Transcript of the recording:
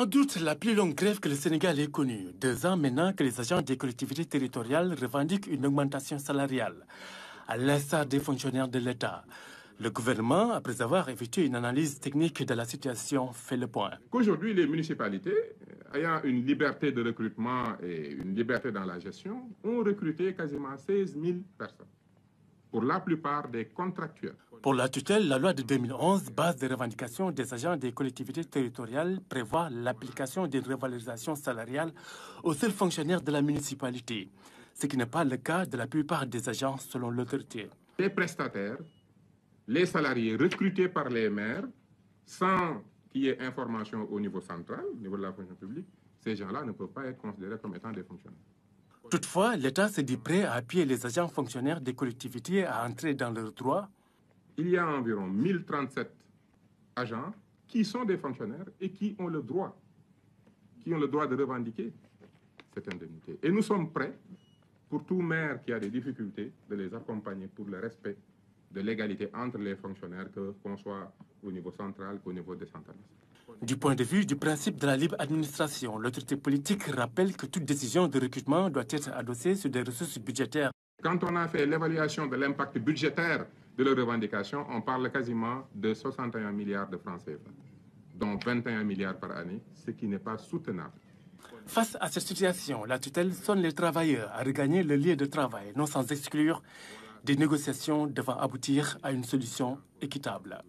Sans doute la plus longue grève que le Sénégal ait connue. 2 ans maintenant que les agents des collectivités territoriales revendiquent une augmentation salariale, à l'instar des fonctionnaires de l'État. Le gouvernement, après avoir effectué une analyse technique de la situation, fait le point. Qu'aujourd'hui, les municipalités, ayant une liberté de recrutement et une liberté dans la gestion, ont recruté quasiment 16 000 personnes, pour la plupart des contractuels. Pour la tutelle, la loi de 2011, base des revendications des agents des collectivités territoriales, prévoit l'application d'une revalorisation salariale aux seuls fonctionnaires de la municipalité, ce qui n'est pas le cas de la plupart des agents selon l'autorité. Les prestataires, les salariés recrutés par les maires, sans qu'il y ait information au niveau central, au niveau de la fonction publique, ces gens-là ne peuvent pas être considérés comme étant des fonctionnaires. Toutefois, l'État se dit prêt à appuyer les agents fonctionnaires des collectivités à entrer dans leurs droits. Il y a environ 1037 agents qui sont des fonctionnaires et qui ont le droit de revendiquer cette indemnité. Et nous sommes prêts, pour tout maire qui a des difficultés, de les accompagner pour le respect de l'égalité entre les fonctionnaires, qu'on soit au niveau central qu'au niveau décentralisé. Du point de vue du principe de la libre administration, l'autorité politique rappelle que toute décision de recrutement doit être adossée sur des ressources budgétaires. Quand on a fait l'évaluation de l'impact budgétaire de leurs revendications, on parle quasiment de 61 milliards de francs CFA, dont 21 milliards par année, ce qui n'est pas soutenable. Face à cette situation, la tutelle sonne les travailleurs à regagner le lieu de travail, non sans exclure des négociations devant aboutir à une solution équitable.